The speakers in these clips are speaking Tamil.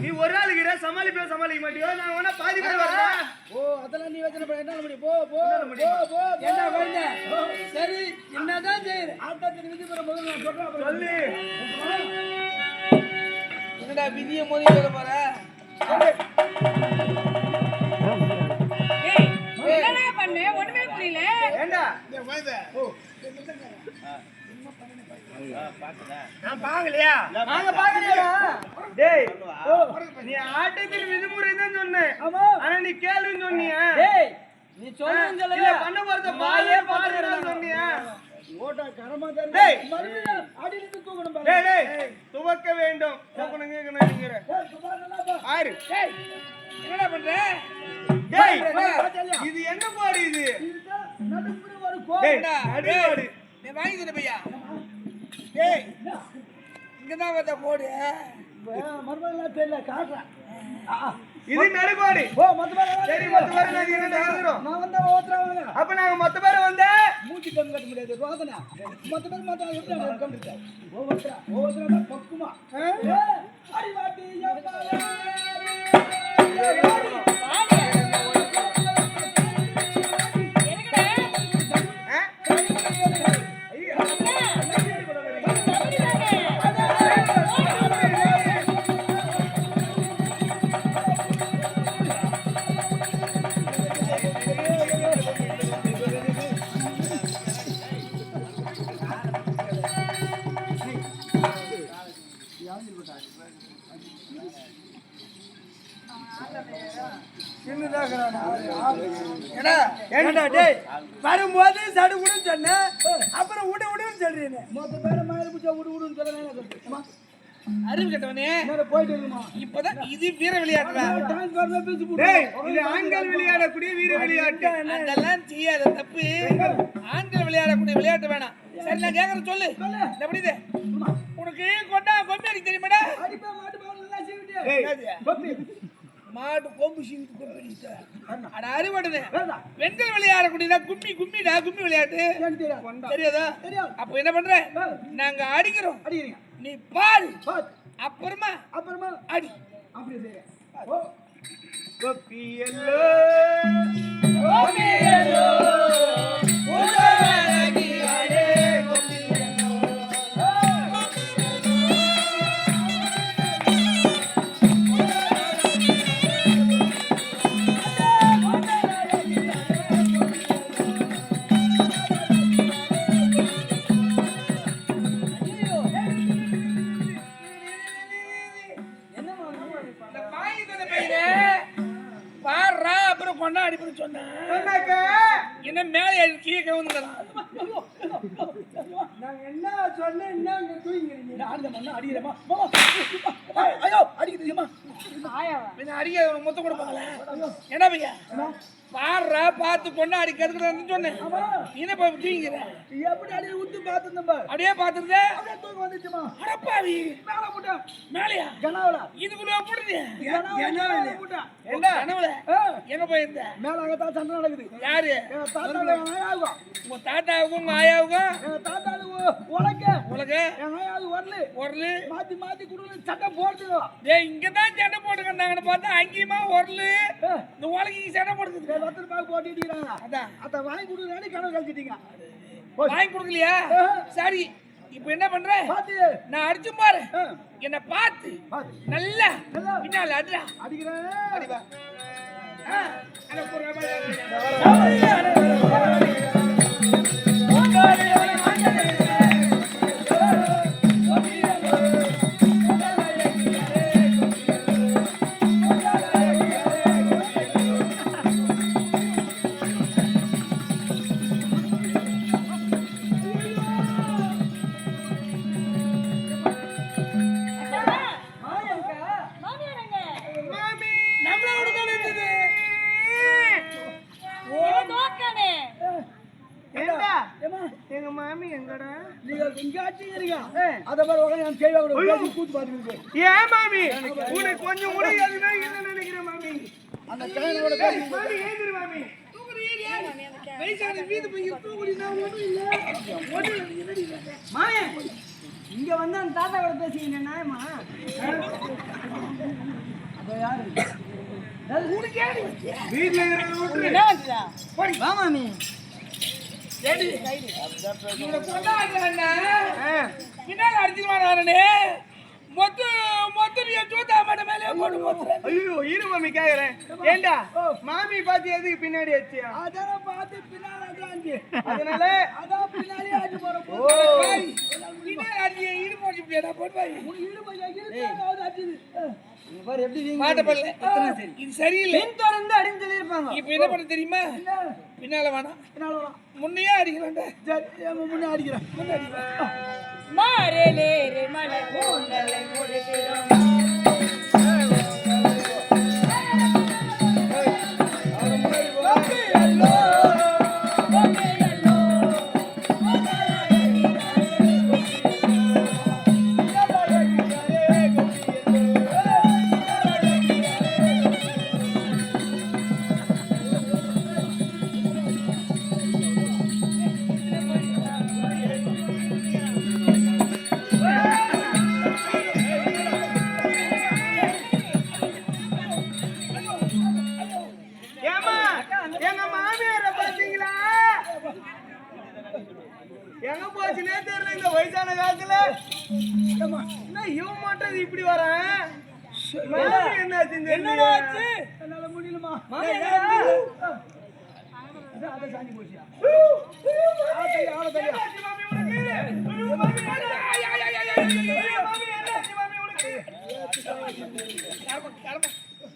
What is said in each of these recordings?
நீ ஒரு ஆளுக்கு சமாளிக்க மாட்டியோ? நான் வேணா பாதி பேர் வரேன். ஓ அதெல்லாம் நீ வச்சன என்ன முடியும்? போ போ போ என்ன வரீங்க? சரி என்னதான் செய்யுற? ஆட்டத்தின் விதி போற முதல்ல நான் சொல்றேன். சொல்லு. என்னடா விதியை மோதி சொல்ல போற? ஏய் என்னடா பண்ணே? ஒண்ணுமே புரியல. ஏண்டா நீ வாய்த. ஓ நான் பாக்கலையா? நாங்க பாக்கலையா? டேய் நீ ஆட்டத்தின் விதிமுறை தான் சொன்ன. ஆனா நீ கேளுன்னு சொன்னியா? டேய் நீ சொல்றேன்னு சொல்லல. இல்ல பண்ண போறத பாயே பாக்குறேன்னு சொன்னியா? ஓட்டா கரமா தான். டேய் மறுபடியும் அடியில தூக்கணும் பாரு. டேய் டேய் துவக்க வேண்டும். தூக்கணுங்கங்கறீங்க. டேய் சுபானல்லாஹ். ஆறு. டேய் என்னடா பண்ற? டேய் இது என்ன கோடு இது? நடுப்புற ஒரு டேய் கோடா. அடிவாடு. நீ வாங்கி தர பையா. டேய் இங்க தான் வந்த கோடு. மறுபடியும் தெரியல காட்றேன். இது நடுகோடு. ஓ மொத்த பேர் சரி மொத்த பேர் நாங்க என்ன நடக்குறோம்? நான் வந்தா ஓத்றாங்க. அப்ப நாங்க மொத்த பேர் வந்த மூஞ்சி கம் கட்ட முடியாது. ரோதனா மொத்த பேர் மாத்தா எப்படி கம்ப்ளீட் ஆகும்? ஓத்றா பக்குமா. அடி வாட்டி யப்பாலே. வரும்போது சடு உடுன்னு சொன்ன, அப்புறம் உடுன்னு சொல்றீங்க. மொத்த பேர் மாதிரி புடிச்சா உடுன்னு சொல்றேன். அறிவு கட்டவனே போயிட்டு இருக்குமா? இப்பதான் இது வீர விளையாட்டு. இது ஆண்கள் விளையாடக்கூடிய வீர விளையாட்டு. அதெல்லாம் செய்யாத தப்பு. ஆண்கள் விளையாடக்கூடிய விளையாட்டு வேணாம். சரி நான் கேக்குறேன் சொல்லு. எப்படி இது உனக்கு கொண்டா கொம்பு அடிக்க தெரியுமாடா? அடிப்பா மாட்டு பாவம் நல்லா செய்விட்டு. மாடு கொம்பு சீவிட்டு கொம்பு அடிச்சா அட அறிவடுது. பெண்கள் விளையாடக்கூடியதா கும்மி கும்மிடா கும்மி விளையாட்டு தெரியாதா? அப்ப என்ன பண்ற? நாங்க அடிக்கிறோம். அடிக்கிறீங்க நீ பாரு. அப்புறமா அடி. அப்படி செய்ய. கோபியல்லோ கோபியல்லோ உலகி அடே கோபியல்லோ. என்ன மேலே கீழே கவுந்துக்கலாம். நான் என்ன சொன்னேன்? என்ன தூங்கிக்கிறீங்க? அடிக்கிறேமா? ஐயோ அடிக்கிறீமா? அடிக்க மொத்தம் கொடுப்பாங்களே என்ன பையா பாடுறா பார்த்து கொண்டா அடி கத்துக்கிறேன்னு சொன்னேன். என்ன தூங்கிக்கிற? எப்படி அடி ஊத்து பாத்துருந்தா அப்படியே பாத்துருந்தே தூக்கம் வந்துச்சுமா? அடப்பாவி மேல போட்டா மேலையா? கனவுல இதுக்குள்ள போடுது. கனவுல எங்க போயிருந்த? மேல அங்கதான் சண்டை நடக்குது. யாரு? உங்க தாத்தாவுக்கும் உங்க ஆயாவுக்கும்? எங்க தாத்தாவுக்கு உலக எங்க ஆயாவுக்கு ஒரலு மாத்தி மாத்தி குடுக்கல சட்டை போடுதுங்க. இங்கதான் சண்டை போட்டுக்கிட்டாங்கன்னு பார்த்தா அங்கேயுமா ஒரலு இந்த உலகிக்கு சண்டை போடுது. 10 ரூபாய்க்கு போட்டுக்கிறாங்க. அதான் அத வாங்கி கொடுக்கறானே கனவு கழிச்சிட்டீங்க. வாங்கி கொடுக்கலையா? சரி இப்போ என்ன பண்ற? நான் அடிச்சு பாரு. என்ன பார்த்து நல்லா பின்னால அடிடா. அடிக்கிறேன். அடிவா. அட போறமா. எங்க மாமி எங்கடா? நீங்க இங்காட்டி இருங்க. அத பாரு உடனே நான் கேவா கூட பேசி கூத்து பாத்துக்கிட்டு. ஏன் மாமி? உனக்கு கொஞ்சம் கூட எதுமே இல்ல நினைக்கிறேன் மாமி. அந்த கலையோட பேசி மாமி ஏந்திரு மாமி. தூக்குறீங்க. வயசான வீடு போய் தூக்குறீங்க ஒண்ணும் இல்ல. மாமி இங்க வந்து அந்த தாத்தா கூட பேசிக்கிங்க நியாயமா? அப்ப யாரு வீட்டுல இருக்கிறது விட்டுரு. வா மாமி. இவனை கொண்டாடுறானே. பின்னால அடிச்சிருவானே. மொத்த நீ ஜோதா மட மேலே போட்டு போத்துறேன். ஐயோ இரு மாமி கேக்குறேன். ஏண்டா மாமி பாத்து எதுக்கு பின்னாடி வச்சியா? அதான் பார்த்து பின்னால அடிச்சாங்க. அதனால அதான் பின்னாலே அடிச்சு போற ஓ பின்னால அடிச்சு ஈடு போட்டு முடியாதா போட்டு பாய். உனக்கு ஈடு போய் எகிரிட்டாவது அடிச்சுது. இங்க பாரு எப்படி வீங்க. மாட்ட பல்ல. இது சரியில்லை. பின் தொடர்ந்து அடின்னு சொல்லிருப்பாங்க. இப்போ என்ன பண்ண தெரியுமா? பின்னால வேணாம். பின்னால வா. முன்னையே அடிக்கலாம்டா. சரி முன்ன அடிக்கிறேன். முன்ன அடிக்கிறேன். மாறலே ரே மலை கூந்தலை முடிக்கிறோம். ஏமா எங்க மாமியார பாத்தீங்களா? எங்க போச்சுனே தெரியல இந்த வயசான காலத்துல. என்ன இவன் மட்டும் இப்படி வரான்? மாமி என்னாச்சு? என்னாச்சு? என்னால முடியலமா. அதான் அத சாஞ்சி போச்சியா? ஆள தள்ளி. என்னாச்சு மாமி உனக்கு? ஐயோ, மாமி என்னாச்சு? ஐயோ, மாமி என்னாச்சு மாமி உனக்கு?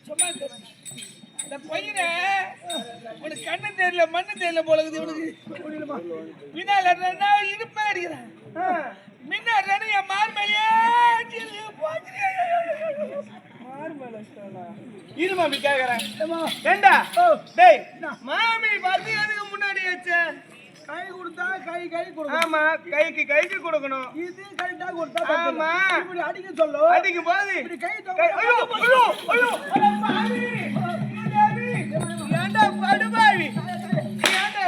சும்மா இரு. இந்த பையனை உனக்கு கண்ணு தெரியல மண்ணு தெரியல போல இருக்குது இவனுக்கு. முடியலமா. பின்னால இடுப்பே அடிக்கிறான். முன்னாடி என் மார் மேலேயே இரு மாமி கேக்குறேன். ஏண்டா டேய் மாமி பாத்து அதுக்கு முன்னாடி வச்ச கை கொடுத்தா கை கொடுக்கணும். ஆமா கைக்கு கொடுக்கணும். இது கரெக்டா கொடுத்தா ஆமா. இப்படி அடிக்க சொல்லு. அடிக்கும் போது இப்படி கை ஐயோ ஐயோ ஐயோ அட பாவி ஏண்டா படுபாவி ஏண்டா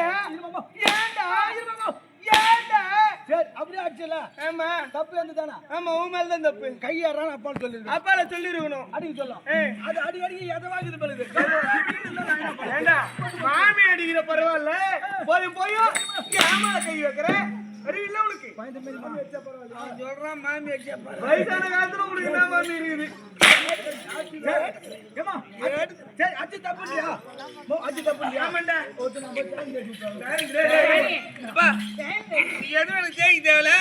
ஏண்டா சரி அப்படியே அடிச்சல. ஆமா தப்பு வந்து தானே. ஆமா உன் மேல தான் தப்பு. கையாறான்னு அப்பான்னு சொல்லிருக்கேன். அப்பால சொல்லிருக்கணும். அடிக்க சொல்லும். ஏய் அது அடி எதவாகுது பழுது. ஏண்டா மாமி அடிக்கிற பரவாயில்ல போய் ஏமா கை வைக்கிற அறிவில்ல உனக்கு? பயந்த மாதிரி மாமி வச்சா பரவாயில்ல. சொல்றான் மாமி அடிச்சா பாரு. வயசான காலத்துல உங்களுக்கு என்ன மாமி இருக்குது? ஏமா சரி அடி தப்பு இல்லையா? அடி தப்பு இல்லையா? ஆமாண்டா. ஒருத்தர் நம்ம ஜாயின் பேசி அப்பா, நீ எதுவும் எனக்கு தேய்க்க தேவையில்ல.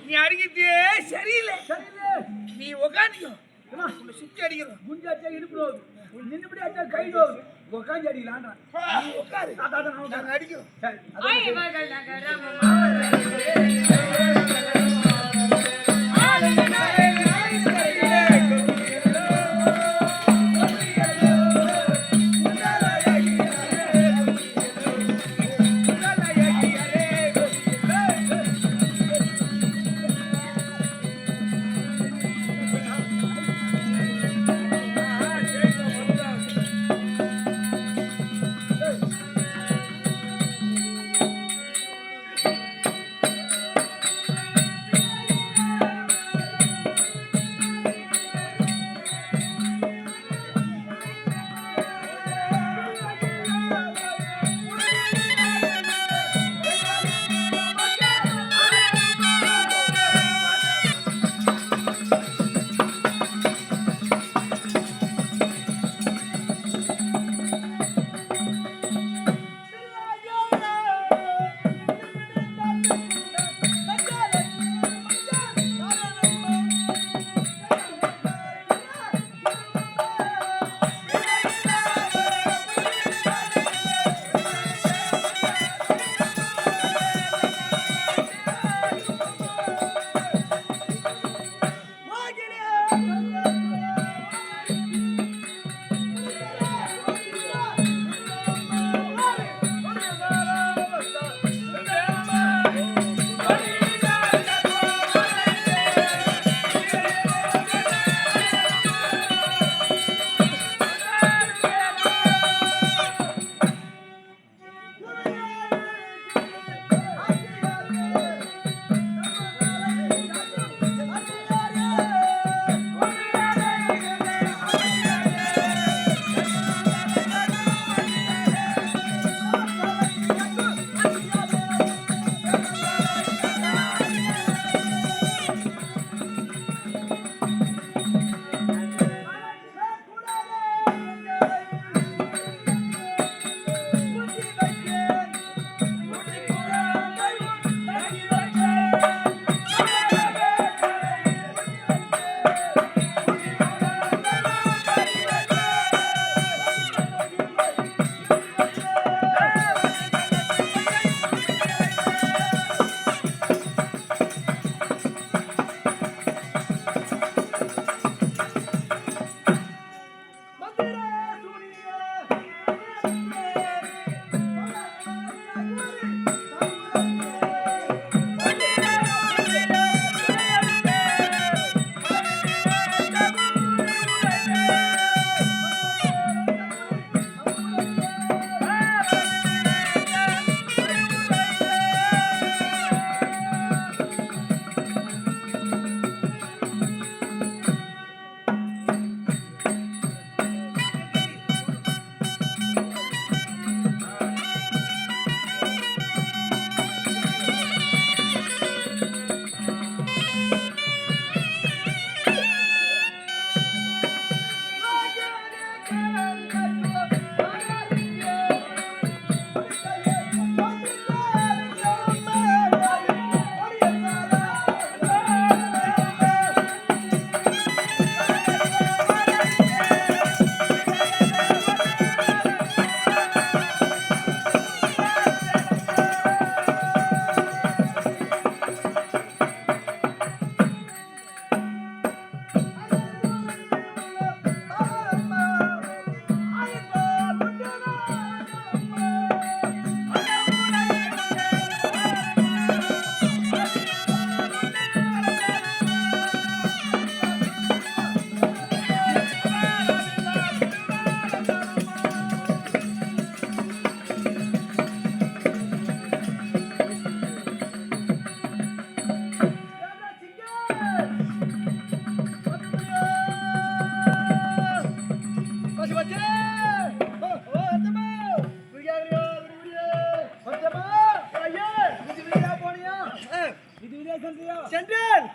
நீ அடிக்கிறதே சரியில்லை. சரியில்லை. நீ உக்காந்துக்கோ. ஏமா உன்னை சுத்தி அடிக்கிறோம். குஞ்சு அடிச்சா இடுப்பு நோவுது. நின்னுபடி அடிச்சா கை நோவுது. உட்காந்து அடிக்கலான்றான். நீ உட்காரு. நாங்க அடிக்கிறோம். சரி ஆய் மகள் நகரம்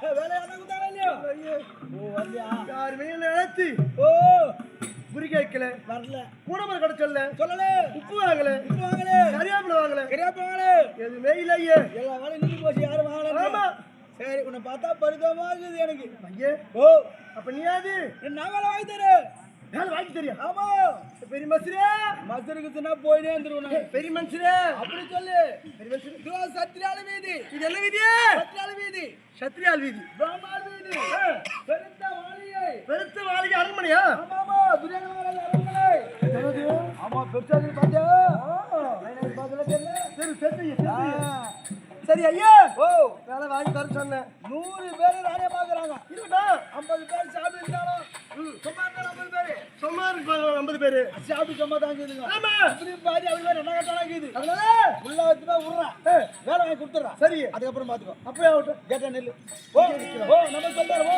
வேலையான குத்தாரா இல்லையோ ஓ வந்தியா யாருமே நினைச்சு ஓ புரி கேட்கல வரல கூடமர் கடை சொல்லல உப்பு வாங்கல கறியாப்பில வாங்கல எதுவுமே இல்லையே எல்லா வேலையும் நின்று போச்சு யாரும் வாங்கல ஆமா சரி உன்னை பார்த்தா பரிதமா இருக்குது எனக்கு ஐயே ஓ அப்ப நீயாது நான் வேலை வாங்கி தரேன் வேலை வாங்கி தெரியும் ஆமா பெரிய மனுஷரே மசருக்கு தின்னா போயினே வந்துருவேன் பெரிய மனுஷரே அப்படி சொல்லு பெரிய மனுஷரே இதுவா சத்திரியால வீதி இது என்ன வீதியே சத்திரியால வீதி சத்ரியால் வீதி பிரம்மாள் வீதி பெருத்த மாளிகை பெருத்த மாளிகை அரண்மனையா ஆமாமா துரியங்கர அரண்மனை ஆமா பெருசா பாத்தியா பாத்துல தெரியல சரி சரி ஐயா ஓ வேலை வாங்கி தர சொன்னேன் 100 பேர் ராணியா பாக்குறாங்க இருக்கட்டும் 50 பேர் சாப்பிட்டு இருந்தாலும் சுமார் 50 பேர் சுமார் 50 பேரு சாப்பிட்டு சும்மா தாங்க இதுங்க ஆமா இப்படி பாதி அவங்க பேர் என்ன கட்டாங்க இது அதனால உள்ள வச்சுட்டா விடுறான் வேலை வாங்கி கொடுத்துறான் சரி அதுக்கப்புறம் பாத்துக்கோ அப்பவே ஆகட்டும் கேட்டா நெல்லு ஓ ஓ நம்ம சொல்றாரு ஓ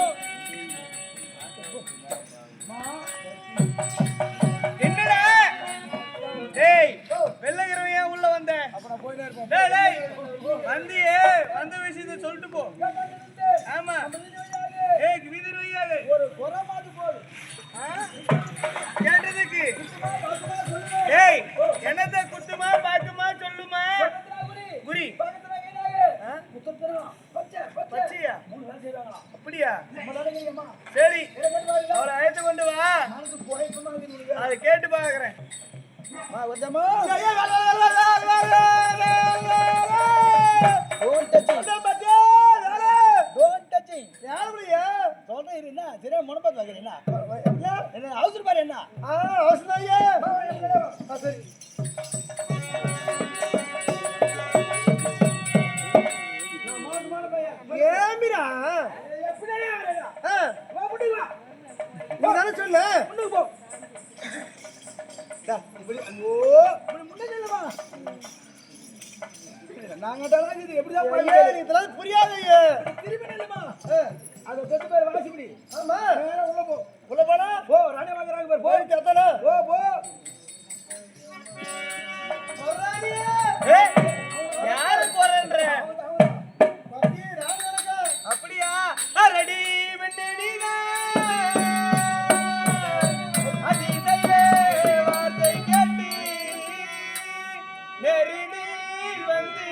என்னடா டேய் வெள்ளகிறவன் ஏன் உள்ள வந்த அப்ப நான் போயிட்டே இருப்பேன் டேய் டேய் வந்தியே வந்த விஷயத்தை சொல்லிட்டு போ ஆமா ஏய் வீதி வையாதே ஒரு குறை மாத்து போடு கேட்டதுக்கு ஏய் என்னத குத்துமா பாக்குமா சொல்லுமா குரி பக்கத்துல கேட்டாங்க முத்தத்தரா பச்சையா 3 வேலை செய்வாங்களா அப்படியா நம்ம நடங்கம்மா சரி அவளை அழைத்து கொண்டு வா நாளைக்கு போய் சொன்னாங்க அதை கேட்டு பாக்குறேன் வா வந்தமா டோன்ட் டச் யாருடைய சொல்றேன் இரு என்ன சரியா மனப்பாத்து வைக்கிறேன் என்ன அவசர பாரு என்ன அவசரம் ஐயா சரி ஏமிரா நீ தானே சொல்ல நாங்க இது எப்படிதான் ஐயா, இதெல்லாம் புரியாது ஐயா. திருப்பி நில்லுமா அதை தொட்டு பேர் வாசிப்படி ஆமா உள்ள போ உள்ள போனா போ ராணி வாங்குறாங்க பேர் போ போய் கத்தல போ போ ஏய் யாரு போறேன்ற அப்படியா ரெடி பண்ணடினா அதிசயே வார்த்தை கேட்டு நெருங்கில் வந்து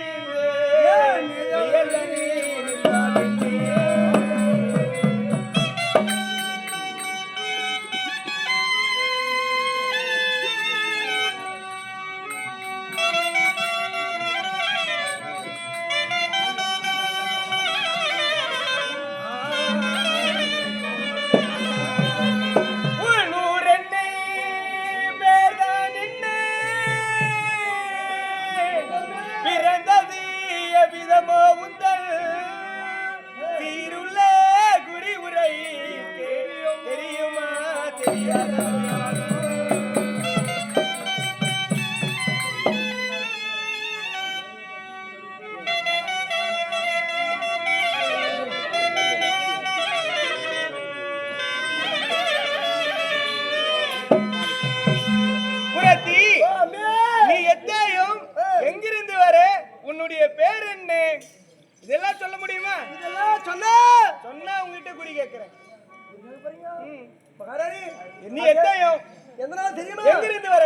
நீ எத்தையும் எங்கிருந்து வர உன்னுடைய பேர் என்ன இதெல்லாம் சொல்ல முடியுமா இதெல்லாம் சொன்னா உங்ககிட்ட குறி கேட்கிறேன் நீ எத்தையும் எதனால தெரியுமா எங்கிருந்து வர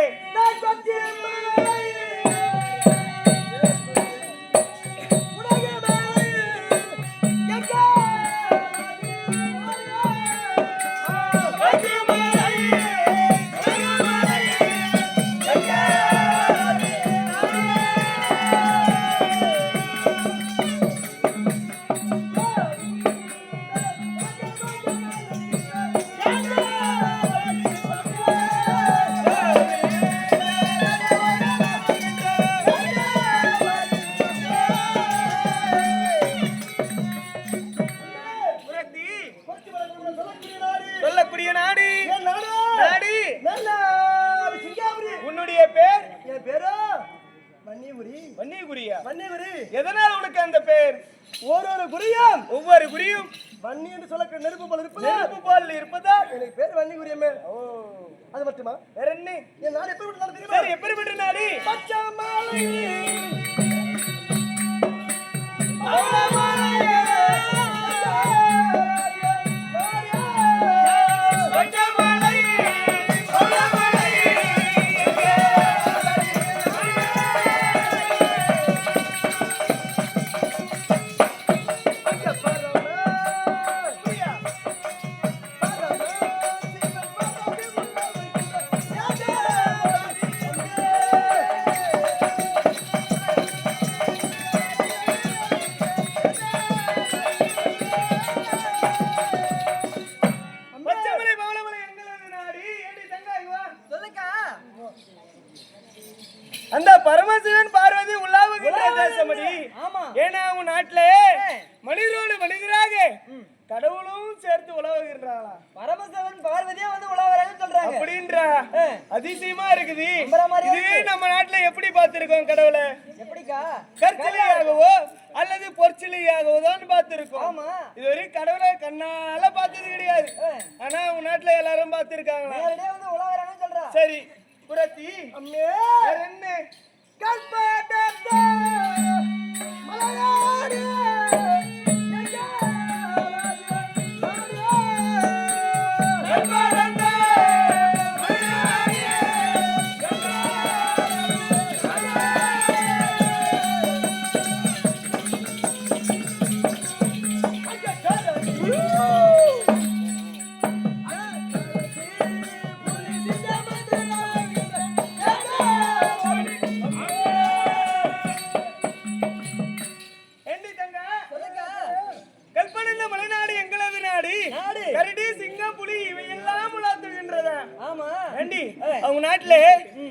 சொல்லக்கூடிய நாடு நாடு உன்னுடைய பேர் என் பேரு வன்னியபுரி வன்னியகுரியா வன்னியபுரி எதனால உனக்கு அந்த பேர் ஒவ்வொரு குறியும் வன்னி என்று சொல்ல நெருப்பு போல இருப்பது நெருப்பு போல் இருப்பதால் எனக்கு பேர் வன்னிகுரியமே அது மட்டுமா வேற என்ன என் நாடு எப்படி விட்டாலும் தெரியுமா சரி எப்படிப்பட்ட நாடு பச்சை கடவுளும் சேர்த்து உலவுகின்றாளா? பரமசிவன் பார்வதியா வந்து உலவரான்னு சொல்றாங்க. அப்படின்ற அதிசயமா இருக்குது. மாதிரி இதுவே நம்ம நாட்டுல எப்படி பார்த்திருக்கோம் கடவுளை? எப்படிக்கா? கற்சிலையாகவோ அல்லது பொற்சிலையாகவோ தான் பார்த்திருக்கோம். ஆமா. இதுவரை கடவுளை கண்ணால பார்த்தது கிடையாது. ஆனா உன் நாட்டுல எல்லாரும் பார்த்திருக்காங்களா? நேரடியா வந்து உலவரான்னு சொல்றா. சரி புரத்தி அம்மே வேற என்ன? கல்பதே மலையாரே கரடி சிங்கம் புலி இவையெல்லாம் உலாத்துகின்றன. ஆமா. ஏண்டி அவங்க நாட்டுல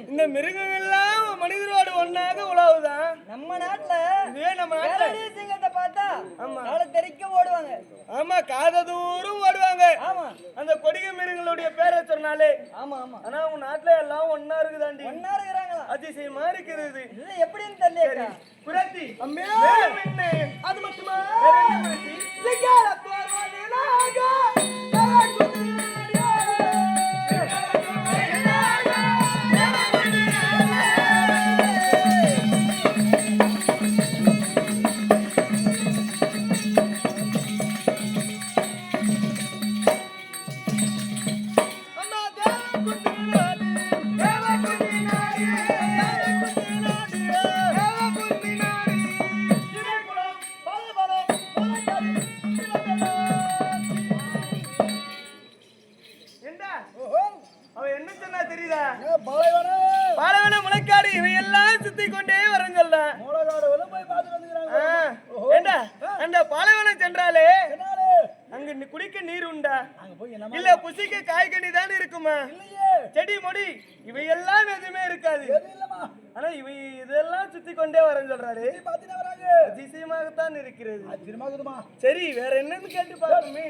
இந்த மிருகங்கள் எல்லாம் மனிதரோடு ஒன்னாக உலாவுதான். நம்ம நாட்டுல இதுவே நம்ம நாட்டுல கரடி சிங்கத்தை பார்த்தா ஆமா காலை தெறிக்க ஓடுவாங்க. ஆமா காத தூரம் ஓடுவாங்க. ஆமா. அந்த கொடிய மிருகங்களுடைய பேரை சொன்னாலே. ஆமா ஆமா. ஆனா உங்க நாட்டுல எல்லாம் ஒன்னா இருக்குதாண்டி. ஒன்னா இருக்கிறாங்களா? அதிசயமா இருக்கிறது. இது எப்படின்னு தெரியல. புரத்தி அம்மே என்ன அது மட்டுமா? வேற என்ன புரத்தி? சிங்கார போர்வாடினாக பாலைவன முளைக்காடு இவையெல்லாம் சுத்தி கொண்டே வரங்கல்ல. ஏண்டா அந்த பாலைவனம் சென்றாலே அங்க குடிக்க நீர் உண்டா? இல்ல புசிக்க காய்கனி தான் இருக்குமா? செடி மொடி இவையெல்லாம் எதுவுமே இருக்காது. ஆனா இவை இதெல்லாம் சுத்தி கொண்டே வரன்னு சொல்றாரு. அதிசயமாகத்தான் இருக்கிறது. சரி வேற என்னன்னு கேட்டு பாக்கணுமே.